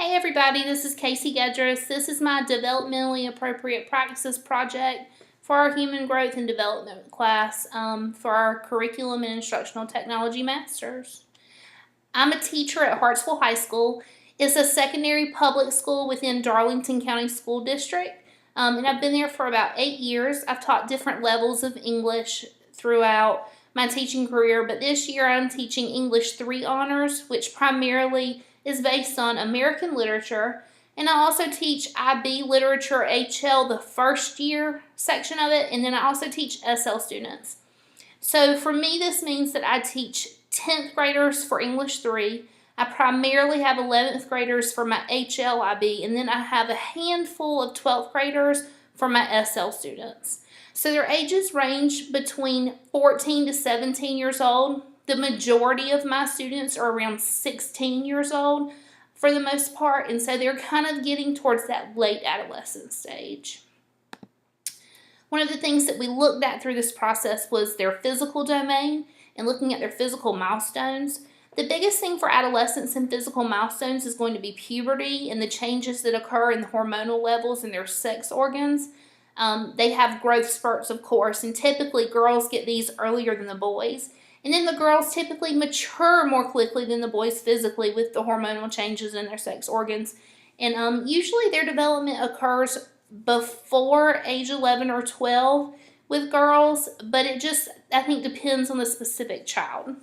Hey everybody, this is Gedris. This is my Developmentally Appropriate Practices project for our Human Growth and Development class for our Curriculum and Instructional Technology Masters. I'm a teacher at Hartsville High School. It's a secondary public school within Darlington County School District, and I've been there for about 8 years. I've taught different levels of English throughout my teaching career, but this year I'm teaching English 3 Honors, which primarily is based on American literature, and I also teach IB Literature HL, the first year section of it, and then I also teach SL students. So for me, this means that I teach 10th graders for English 3. I primarily have 11th graders for my HL IB, and then I have a handful of 12th graders for my SL students. So their ages range between 14 to 17 years old. The majority of my students are around 16 years old for the most part, and so they're kind of getting towards that late adolescent stage. One of the things that we looked at through this process was their physical domain and looking at their physical milestones. The biggest thing for adolescents and physical milestones is going to be puberty and the changes that occur in the hormonal levels in their sex organs. They have growth spurts, of course, and typically girls get these earlier than the boys. And then the girls typically mature more quickly than the boys physically with the hormonal changes in their sex organs. And usually their development occurs before age 11 or 12 with girls, but it just, I think, depends on the specific child.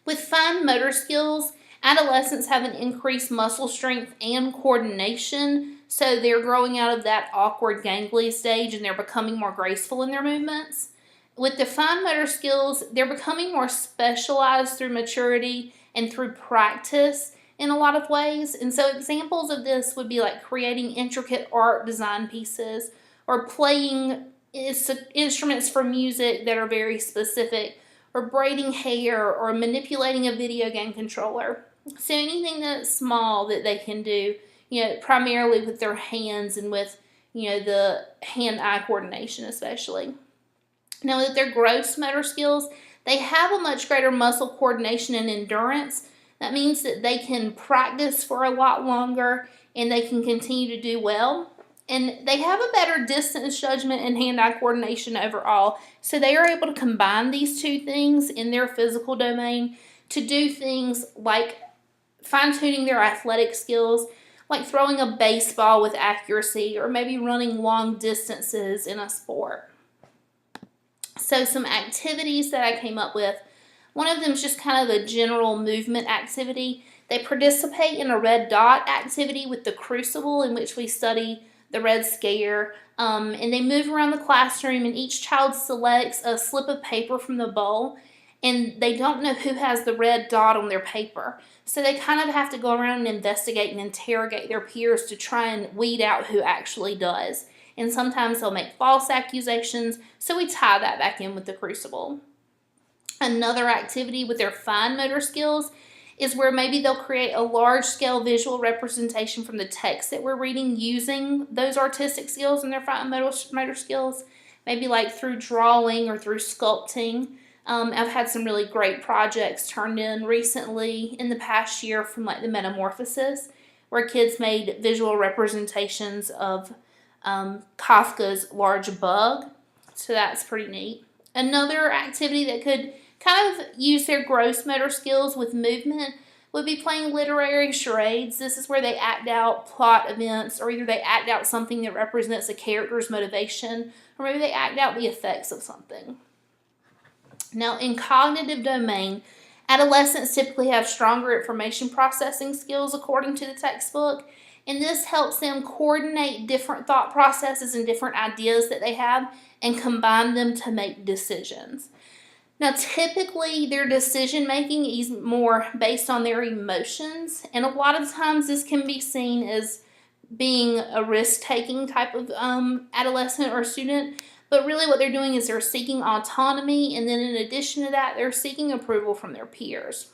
With fine motor skills, adolescents have an increased muscle strength and coordination, so they're growing out of that awkward gangly stage and they're becoming more graceful in their movements. With the fine motor skills, they're becoming more specialized through maturity and through practice in a lot of ways. And so examples of this would be like creating intricate art design pieces or playing instruments for music that are very specific, or braiding hair, or manipulating a video game controller. So anything that's small that they can do, primarily with their hands and with, the hand-eye coordination especially. Now, with their gross motor skills, they have a much greater muscle coordination and endurance. That means that they can practice for a lot longer and they can continue to do well. And they have a better distance judgment and hand-eye coordination overall. So they are able to combine these two things in their physical domain to do things like fine-tuning their athletic skills, like throwing a baseball with accuracy or maybe running long distances in a sport. So some activities that I came up with, one of them is just kind of a general movement activity. They participate in a red dot activity with the crucible, in which we study the red scare, and they move around the classroom, and each child selects a slip of paper from the bowl, and they don't know who has the red dot on their paper. So they kind of have to go around and investigate and interrogate their peers to try and weed out who actually does. And sometimes they'll make false accusations, so we tie that back in with the crucible. Another activity with their fine motor skills is where maybe they'll create a large-scale visual representation from the text that we're reading using those artistic skills and their fine motor skills, maybe like through drawing or through sculpting. I've had some really great projects turned in recently in the past year from like the Metamorphosis, where kids made visual representations of Kafka's large bug, so that's pretty neat. Another activity that could kind of use their gross motor skills with movement would be playing literary charades. This is where they act out plot events, or either they act out something that represents a character's motivation, or maybe they act out the effects of something. Now, in cognitive domain, adolescents typically have stronger information processing skills according to the textbook, and this helps them coordinate different thought processes and different ideas that they have and combine them to make decisions. Now, typically, their decision-making is more based on their emotions, and a lot of times this can be seen as being a risk-taking type of adolescent or student, but really what they're doing is they're seeking autonomy, and then in addition to that, they're seeking approval from their peers.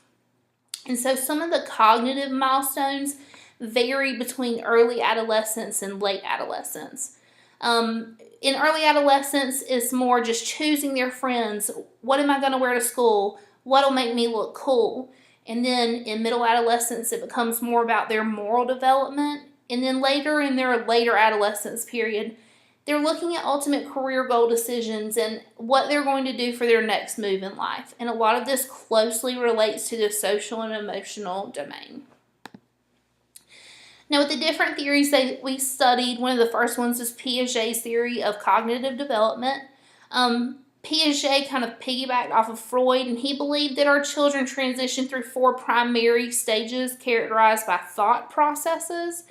And so some of the cognitive milestones vary between early adolescence and late adolescence. In early adolescence, it's more just choosing their friends. What am I going to wear to school? What will make me look cool? And then in middle adolescence, it becomes more about their moral development. And then later in their later adolescence period, they're looking at ultimate career goal decisions and what they're going to do for their next move in life. And a lot of this closely relates to the social and emotional domain. Now, with the different theories that we studied, one of the first ones is Piaget's theory of cognitive development. Piaget kind of piggybacked off of Freud, and he believed that our children transition through 4 primary stages characterized by thought processes,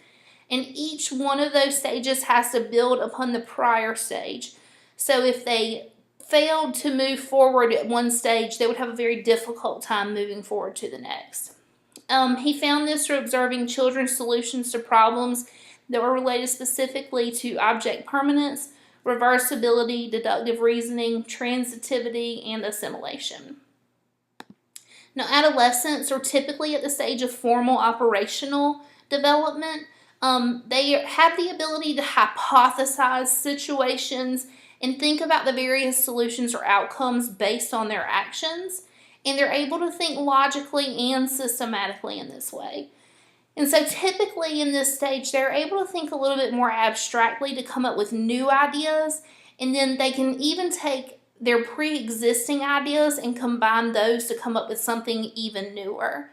and each one of those stages has to build upon the prior stage. So if they failed to move forward at one stage, they would have a very difficult time moving forward to the next. He found this through observing children's solutions to problems that were related specifically to object permanence, reversibility, deductive reasoning, transitivity, and assimilation. Now, adolescents are typically at the stage of formal operational development. They have the ability to hypothesize situations and think about the various solutions or outcomes based on their actions. And they're able to think logically and systematically in this way. And so typically in this stage, they're able to think a little bit more abstractly to come up with new ideas. And then they can even take their pre-existing ideas and combine those to come up with something even newer.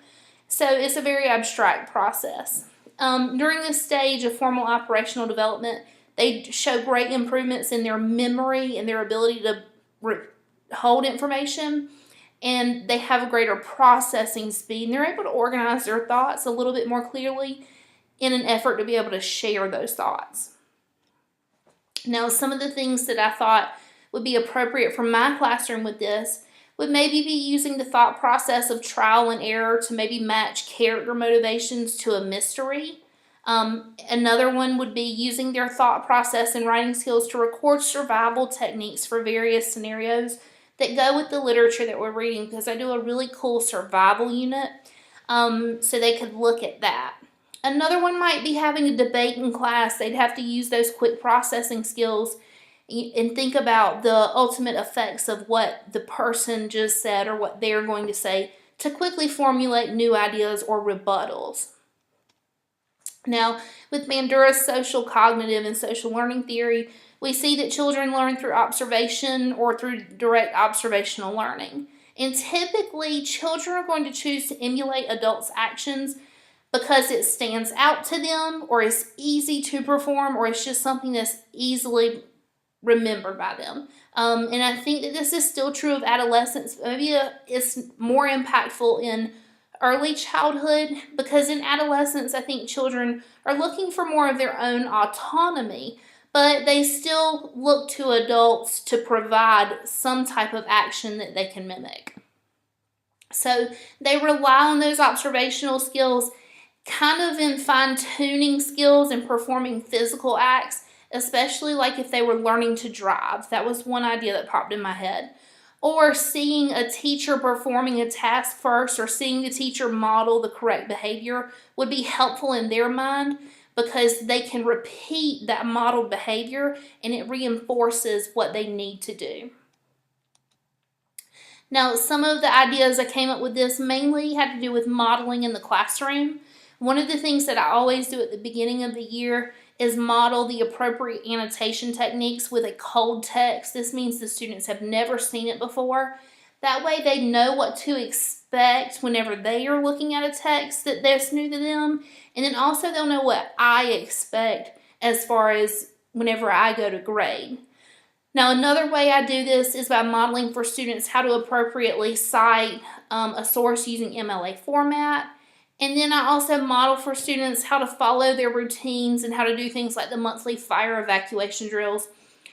So it's a very abstract process. During this stage of formal operational development, they show great improvements in their memory and their ability to hold information. And they have a greater processing speed, and they're able to organize their thoughts a little bit more clearly in an effort to be able to share those thoughts. Now, some of the things that I thought would be appropriate for my classroom with this would maybe be using the thought process of trial and error to maybe match character motivations to a mystery. Another one would be using their thought process and writing skills to record survival techniques for various scenarios that go with the literature that we're reading, because I do a really cool survival unit, so they could look at that. Another one might be having a debate in class. They'd have to use those quick processing skills and think about the ultimate effects of what the person just said or what they're going to say to quickly formulate new ideas or rebuttals. Now, with Bandura's social cognitive and social learning theory, we see that children learn through observation or through direct observational learning. And typically, children are going to choose to emulate adults' actions because it stands out to them, or is easy to perform, or it's just something that's easily remembered by them. And I think that this is still true of adolescents. Maybe it's more impactful in early childhood, because in adolescence, I think children are looking for more of their own autonomy, but they still look to adults to provide some type of action that they can mimic. So they rely on those observational skills, kind of in fine-tuning skills and performing physical acts, especially like if they were learning to drive. That was one idea that popped in my head. Or seeing a teacher performing a task first, or seeing the teacher model the correct behavior would be helpful in their mind, because they can repeat that modeled behavior and it reinforces what they need to do. Now, some of the ideas I came up with this mainly had to do with modeling in the classroom. One of the things that I always do at the beginning of the year is model the appropriate annotation techniques with a cold text. This means the students have never seen it before. That way they know what to expect whenever they are looking at a text that's new to them. And then also they'll know what I expect as far as whenever I go to grade. Now, another way I do this is by modeling for students how to appropriately cite a source using MLA format. And then I also model for students how to follow their routines and how to do things like the monthly fire evacuation drills.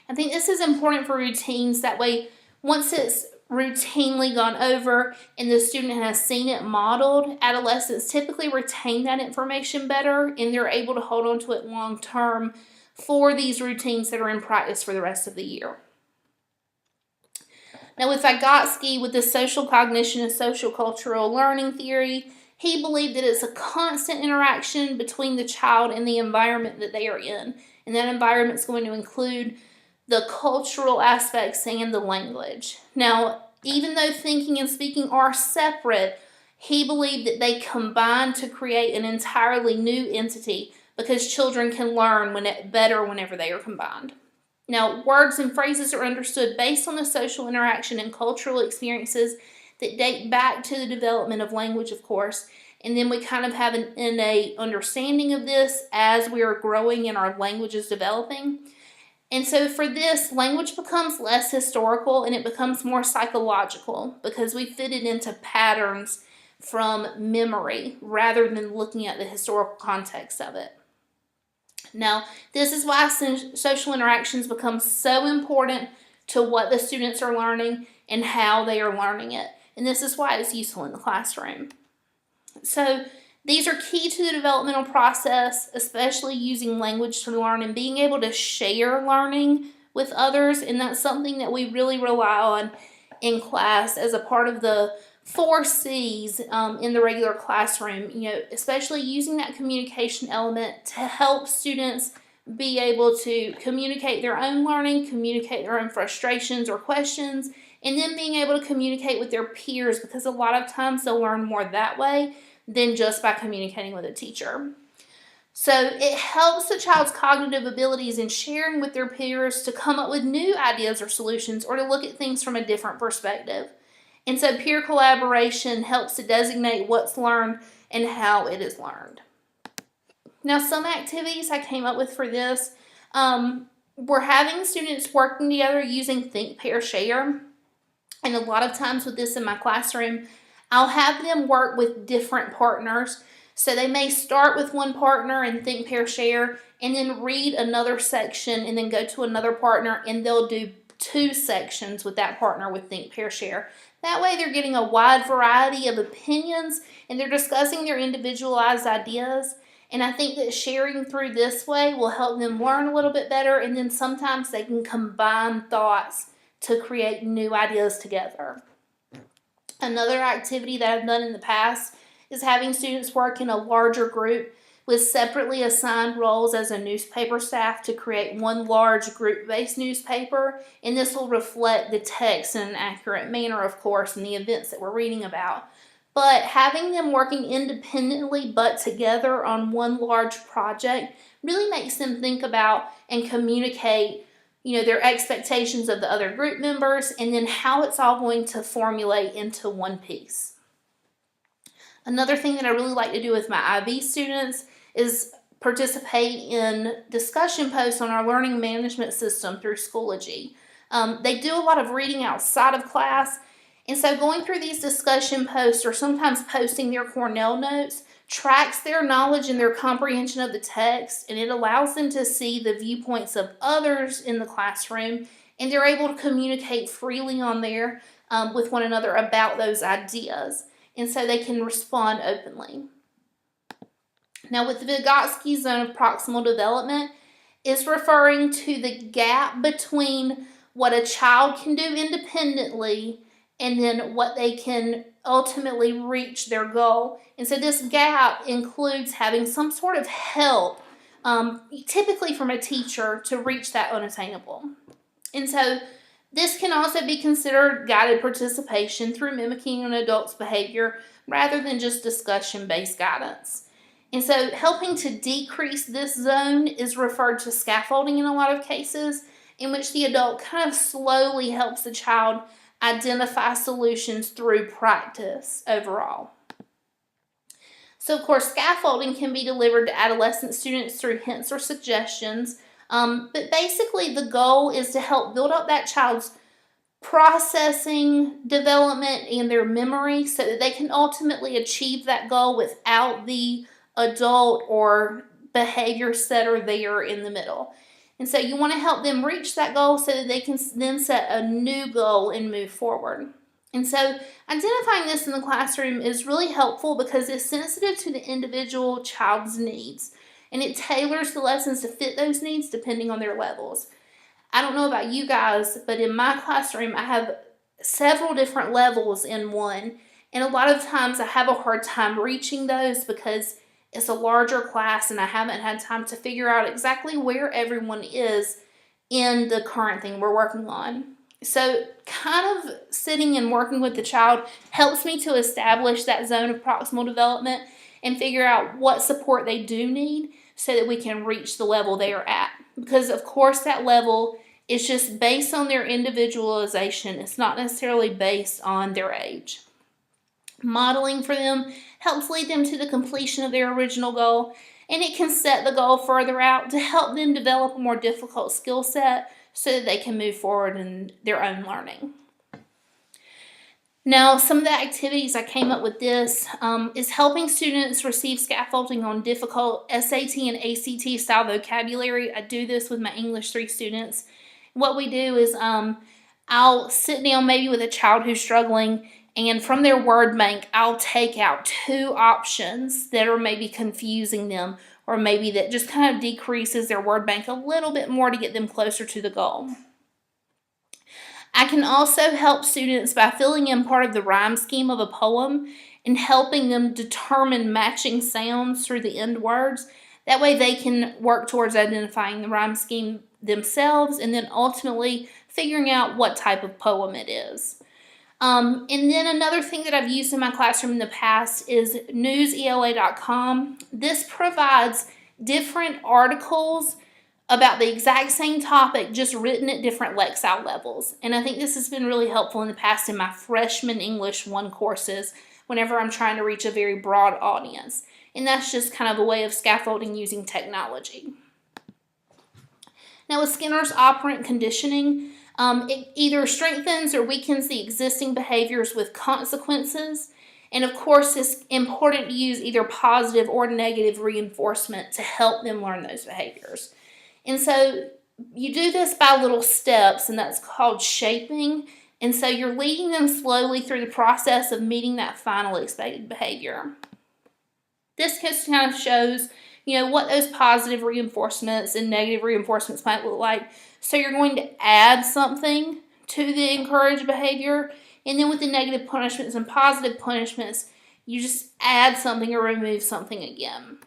I think this is important for routines. That way, once it's routinely gone over and the student has seen it modeled, adolescents typically retain that information better, and they're able to hold on to it long term for these routines that are in practice for the rest of the year. Now, with Vygotsky, with the social cognition and social cultural learning theory, he believed that it's a constant interaction between the child and the environment that they are in. And that environment is going to include the cultural aspects and the language. Now, even though thinking and speaking are separate, He believed that they combine to create an entirely new entity because children can learn better whenever they are combined. Now, words and phrases are understood based on the social interaction and cultural experiences that date back to the development of language, of course, and then we kind of have an innate understanding of this as we are growing and our language is developing. And so for this, language becomes less historical and it becomes more psychological because we fit it into patterns from memory rather than looking at the historical context of it. Now, this is why social interactions become so important to what the students are learning and how they are learning it. And this is why it's useful in the classroom. So these are key to the developmental process, especially using language to learn and being able to share learning with others. And that's something that we really rely on in class as a part of the 4 C's in the regular classroom, especially using that communication element to help students be able to communicate their own learning, communicate their own frustrations or questions, and then being able to communicate with their peers, because a lot of times they'll learn more that way than just by communicating with a teacher. So it helps the child's cognitive abilities in sharing with their peers to come up with new ideas or solutions or to look at things from a different perspective. And so peer collaboration helps to designate what's learned and how it is learned. Now, some activities I came up with for this, we're having students working together using Think, Pair, Share. And a lot of times with this in my classroom, I'll have them work with different partners. So they may start with one partner and Think, Pair, Share, and then read another section and then go to another partner, and they'll do 2 sections with that partner with Think, Pair, Share. That way they're getting a wide variety of opinions and they're discussing their individualized ideas. And I think that sharing through this way will help them learn a little bit better, and then sometimes they can combine thoughts to create new ideas together. Another activity that I've done in the past is having students work in a larger group with separately assigned roles as a newspaper staff to create one large group-based newspaper, and this will reflect the text in an accurate manner, of course, and the events that we're reading about. But having them working independently but together on one large project really makes them think about and communicate, their expectations of the other group members and then how it's all going to formulate into one piece. Another thing that I really like to do with my IB students is participate in discussion posts on our learning management system through Schoology. They do a lot of reading outside of class, and so going through these discussion posts or sometimes posting their Cornell notes tracks their knowledge and their comprehension of the text, and it allows them to see the viewpoints of others in the classroom, and they're able to communicate freely on there with one another about those ideas, and so they can respond openly. Now, with the Vygotsky zone of proximal development, it's referring to the gap between what a child can do independently and then what they can ultimately reach their goal. And so this gap includes having some sort of help, typically from a teacher, to reach that unattainable. And so this can also be considered guided participation through mimicking an adult's behavior rather than just discussion-based guidance. And so helping to decrease this zone is referred to scaffolding in a lot of cases, in which the adult kind of slowly helps the child identify solutions through practice overall. So, of course, scaffolding can be delivered to adolescent students through hints or suggestions, but basically the goal is to help build up that child's processing, development, and their memory so that they can ultimately achieve that goal without the adult or behavior setter there in the middle. And so you want to help them reach that goal so that they can then set a new goal and move forward. And so identifying this in the classroom is really helpful because it's sensitive to the individual child's needs, and it tailors the lessons to fit those needs depending on their levels. I don't know about you guys, but in my classroom I have several different levels in one, and a lot of times I have a hard time reaching those because it's a larger class and I haven't had time to figure out exactly where everyone is in the current thing we're working on. So kind of sitting and working with the child helps me to establish that zone of proximal development and figure out what support they do need so that we can reach the level they are at. Because of course that level is just based on their individualization. It's not necessarily based on their age. Modeling for them helps lead them to the completion of their original goal, and it can set the goal further out to help them develop a more difficult skill set so that they can move forward in their own learning. Now, some of the activities I came up with this is helping students receive scaffolding on difficult SAT and ACT style vocabulary. I do this with my English 3 students. What we do is I'll sit down maybe with a child who's struggling, and from their word bank, I'll take out 2 options that are maybe confusing them, or maybe that just kind of decreases their word bank a little bit more to get them closer to the goal. I can also help students by filling in part of the rhyme scheme of a poem and helping them determine matching sounds through the end words. That way they can work towards identifying the rhyme scheme themselves and then ultimately figuring out what type of poem it is. And then another thing that I've used in my classroom in the past is newsela.com. This provides different articles about the exact same topic, just written at different Lexile levels. And I think this has been really helpful in the past in my freshman English 1 courses whenever I'm trying to reach a very broad audience. And that's just kind of a way of scaffolding using technology. Now with Skinner's operant conditioning, it either strengthens or weakens the existing behaviors with consequences. And of course, it's important to use either positive or negative reinforcement to help them learn those behaviors. And so you do this by little steps, and that's called shaping. And so you're leading them slowly through the process of meeting that final expected behavior. This just kind of shows, what those positive reinforcements and negative reinforcements might look like. So you're going to add something to the encouraged behavior, and then with the negative punishments and positive punishments, you just add something or remove something again.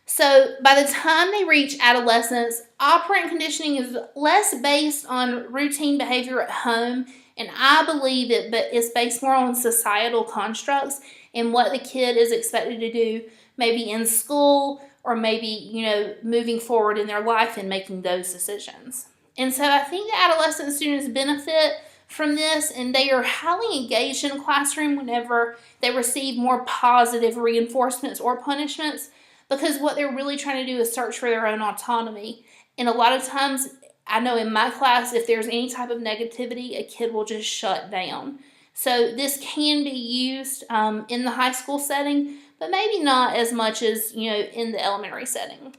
So by the time they reach adolescence, operant conditioning is less based on routine behavior at home, and I believe it's based more on societal constructs and what the kid is expected to do, maybe in school or maybe, moving forward in their life and making those decisions. And so I think the adolescent students benefit from this, and they are highly engaged in the classroom whenever they receive more positive reinforcements or punishments, because what they're really trying to do is search for their own autonomy. And a lot of times, I know in my class, if there's any type of negativity, a kid will just shut down. So this can be used in the high school setting, but maybe not as much as, in the elementary setting.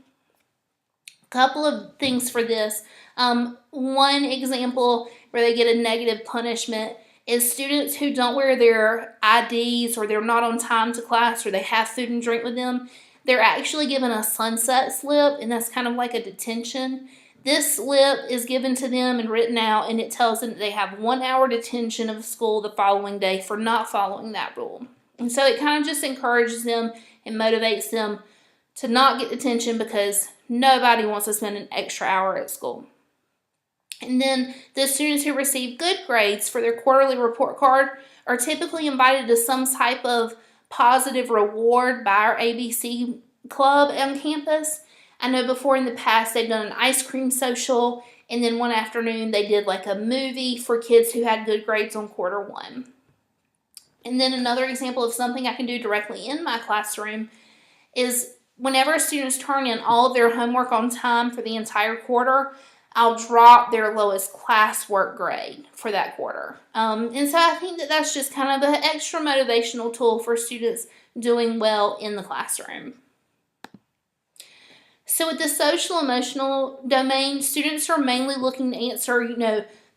A couple of things for this. One example where they get a negative punishment is students who don't wear their IDs, or they're not on time to class, or they have food and drink with them. They're actually given a sunset slip, and that's kind of like a detention. This slip is given to them and written out, and it tells them that they have 1 hour detention of school the following day for not following that rule. And so it kind of just encourages them and motivates them to not get detention, because nobody wants to spend an extra hour at school. And then the students who receive good grades for their quarterly report card are typically invited to some type of positive reward by our ABC club on campus. I know before in the past they've done an ice cream social, and then one afternoon they did like a movie for kids who had good grades on quarter 1. And then another example of something I can do directly in my classroom is whenever students turn in all of their homework on time for the entire quarter, I'll drop their lowest classwork grade for that quarter. And so I think that that's just kind of an extra motivational tool for students doing well in the classroom. So with the social emotional domain, students are mainly looking to answer,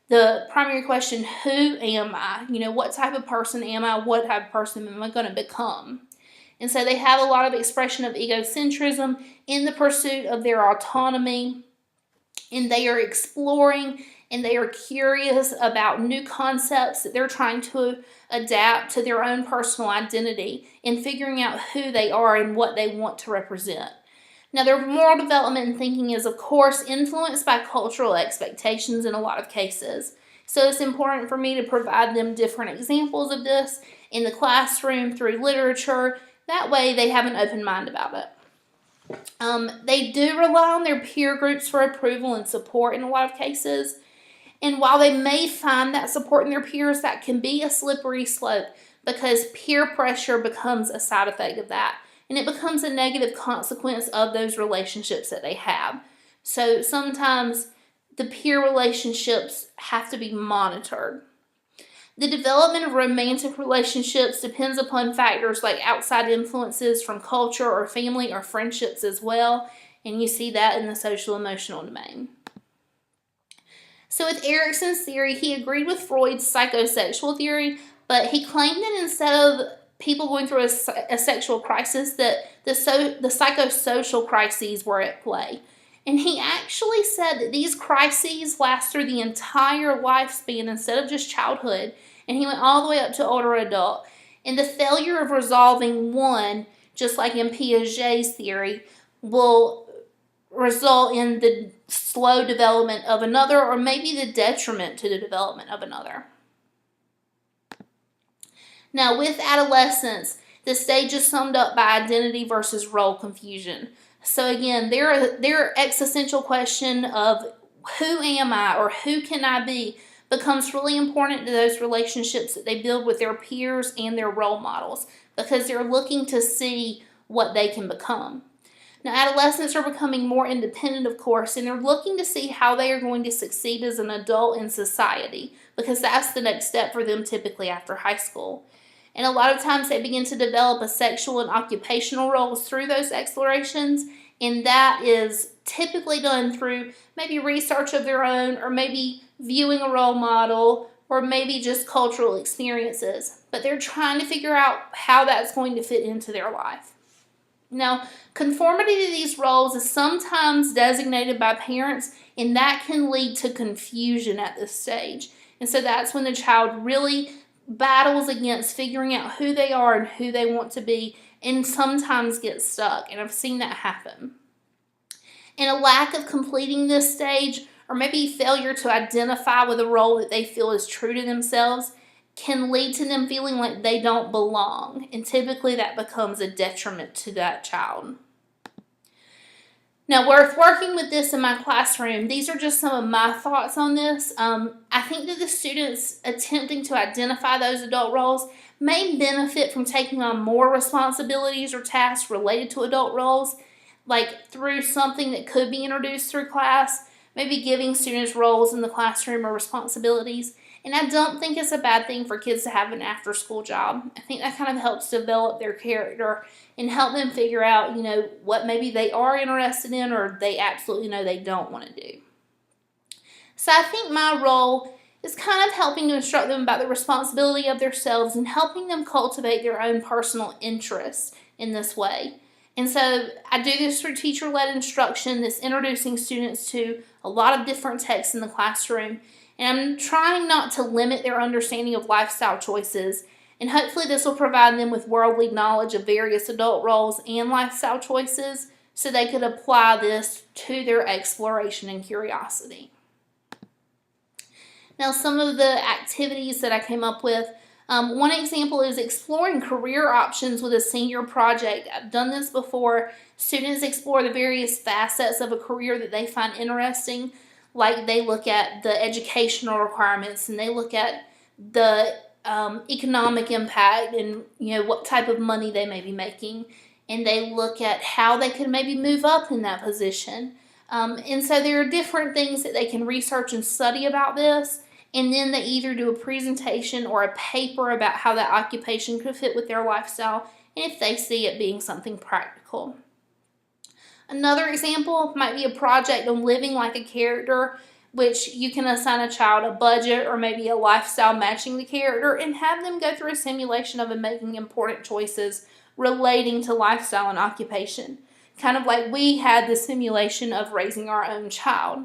the primary question, who am I? What type of person am I? What type of person am I going to become? And so they have a lot of expression of egocentrism in the pursuit of their autonomy, and they are exploring and they are curious about new concepts that they're trying to adapt to their own personal identity and figuring out who they are and what they want to represent. Now, their moral development and thinking is, of course, influenced by cultural expectations in a lot of cases. So it's important for me to provide them different examples of this in the classroom through literature. That way they have an open mind about it. They do rely on their peer groups for approval and support in a lot of cases. And while they may find that support in their peers, that can be a slippery slope because peer pressure becomes a side effect of that. And it becomes a negative consequence of those relationships that they have. So sometimes the peer relationships have to be monitored. The development of romantic relationships depends upon factors like outside influences from culture or family or friendships as well. And you see that in the social emotional domain. So with Erikson's theory, he agreed with Freud's psychosexual theory, but he claimed that instead of people going through a sexual crisis, that the psychosocial crises were at play. And he actually said that these crises last through the entire lifespan instead of just childhood. And he went all the way up to older adult. And the failure of resolving one, just like in Piaget's theory, will result in the slow development of another, or maybe the detriment to the development of another. Now, with adolescence, the stage is summed up by identity versus role confusion. So again, their existential question of who am I or who can I be becomes really important to those relationships that they build with their peers and their role models, because they're looking to see what they can become. Now, adolescents are becoming more independent, of course, and they're looking to see how they are going to succeed as an adult in society, because that's the next step for them typically after high school. And a lot of times they begin to develop a sexual and occupational roles through those explorations, and that is typically done through maybe research of their own, or maybe viewing a role model, or maybe just cultural experiences. But they're trying to figure out how that's going to fit into their life. Now, conformity to these roles is sometimes designated by parents, and that can lead to confusion at this stage. And so that's when the child really battles against figuring out who they are and who they want to be, and sometimes gets stuck. And I've seen that happen. And a lack of completing this stage, or maybe failure to identify with a role that they feel is true to themselves, can lead to them feeling like they don't belong. And typically that becomes a detriment to that child. Now, worth working with this in my classroom, these are just some of my thoughts on this. I think that the students attempting to identify those adult roles may benefit from taking on more responsibilities or tasks related to adult roles, like through something that could be introduced through class, maybe giving students roles in the classroom or responsibilities. And I don't think it's a bad thing for kids to have an after-school job. I think that kind of helps develop their character and help them figure out, what maybe they are interested in or they absolutely know they don't want to do. So I think my role is kind of helping to instruct them about the responsibility of themselves and helping them cultivate their own personal interests in this way. And so I do this through teacher-led instruction, this introducing students to a lot of different texts in the classroom. And I'm trying not to limit their understanding of lifestyle choices. And hopefully this will provide them with worldly knowledge of various adult roles and lifestyle choices so they could apply this to their exploration and curiosity. Now, some of the activities that I came up with. One example is exploring career options with a senior project. I've done this before. Students explore the various facets of a career that they find interesting. Like they look at the educational requirements and they look at the economic impact and what type of money they may be making, and they look at how they could maybe move up in that position. And so there are different things that they can research and study about this, and then they either do a presentation or a paper about how that occupation could fit with their lifestyle, and if they see it being something practical. Another example might be a project on living like a character, which you can assign a child a budget or maybe a lifestyle matching the character and have them go through a simulation of them making important choices relating to lifestyle and occupation. Kind of like we had the simulation of raising our own child.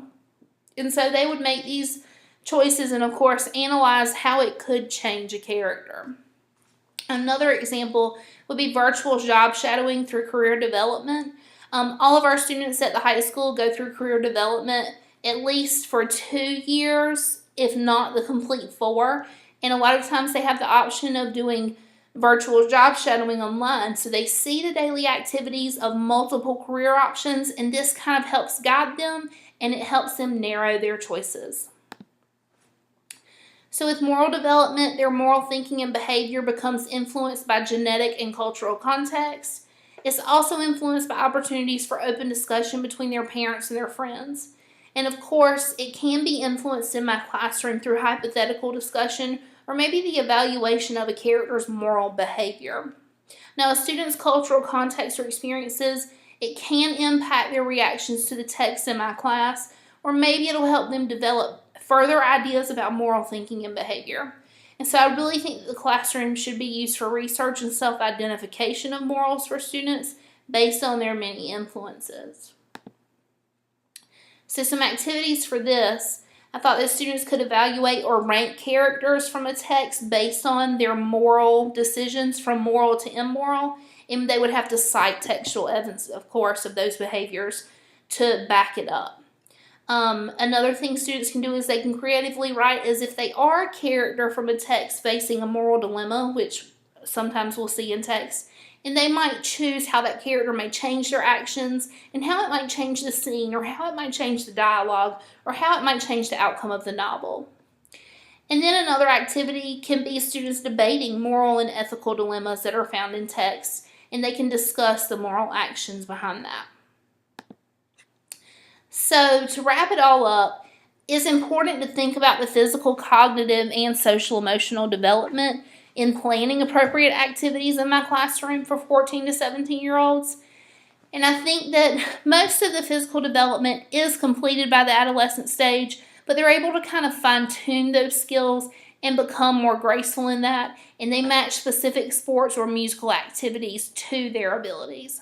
And so they would make these choices and, of course, analyze how it could change a character. Another example would be virtual job shadowing through career development. All of our students at the high school go through career development at least for 2 years, if not the complete 4. And a lot of times they have the option of doing virtual job shadowing online. So they see the daily activities of multiple career options, and this kind of helps guide them and it helps them narrow their choices. So with moral development, their moral thinking and behavior becomes influenced by genetic and cultural context. It's also influenced by opportunities for open discussion between their parents and their friends. And of course, it can be influenced in my classroom through hypothetical discussion or maybe the evaluation of a character's moral behavior. Now, a student's cultural context or experiences, it can impact their reactions to the text in my class, or maybe it'll help them develop further ideas about moral thinking and behavior. And so I really think that the classroom should be used for research and self-identification of morals for students based on their many influences. So some activities for this, I thought that students could evaluate or rank characters from a text based on their moral decisions from moral to immoral, and they would have to cite textual evidence, of course, of those behaviors to back it up. Another thing students can do is they can creatively write as if they are a character from a text facing a moral dilemma, which sometimes we'll see in text, and they might choose how that character may change their actions and how it might change the scene or how it might change the dialogue or how it might change the outcome of the novel. And then another activity can be students debating moral and ethical dilemmas that are found in text, and they can discuss the moral actions behind that. So to wrap it all up, it's important to think about the physical, cognitive, and social emotional development in planning appropriate activities in my classroom for 14 to 17-year-olds. And I think that most of the physical development is completed by the adolescent stage, but they're able to kind of fine-tune those skills and become more graceful in that, and they match specific sports or musical activities to their abilities.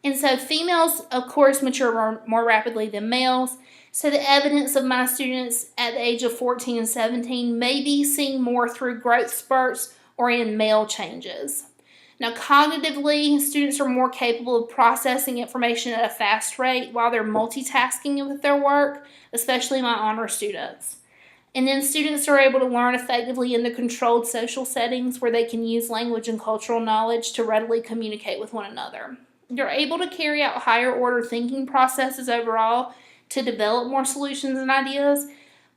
And so females, of course, mature more rapidly than males. So the evidence of my students at the age of 14 and 17 may be seen more through growth spurts or in male changes. Now, cognitively, students are more capable of processing information at a fast rate while they're multitasking with their work, especially my honor students. And then students are able to learn effectively in the controlled social settings where they can use language and cultural knowledge to readily communicate with one another. They're able to carry out higher order thinking processes overall to develop more solutions and ideas,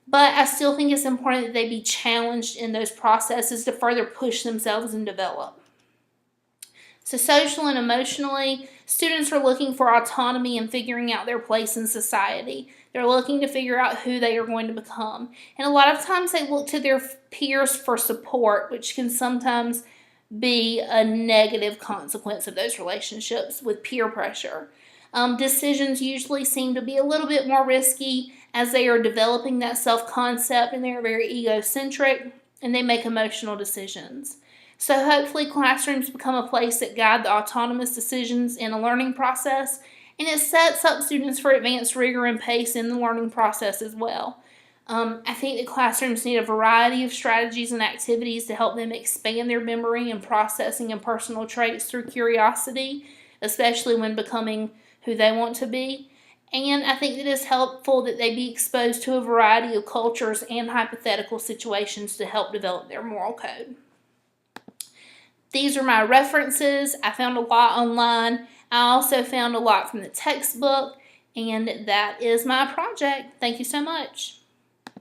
but I still think it's important that they be challenged in those processes to further push themselves and develop. So social and emotionally, students are looking for autonomy and figuring out their place in society. They're looking to figure out who they are going to become. And a lot of times they look to their peers for support, which can sometimes be a negative consequence of those relationships with peer pressure. Decisions usually seem to be a little bit more risky as they are developing that self-concept, and they're very egocentric and they make emotional decisions. So hopefully classrooms become a place that guide the autonomous decisions in a learning process, and it sets up students for advanced rigor and pace in the learning process as well. I think that classrooms need a variety of strategies and activities to help them expand their memory and processing and personal traits through curiosity, especially when becoming who they want to be. And I think that it's helpful that they be exposed to a variety of cultures and hypothetical situations to help develop their moral code. These are my references. I found a lot online. I also found a lot from the textbook, and that is my project. Thank you so much.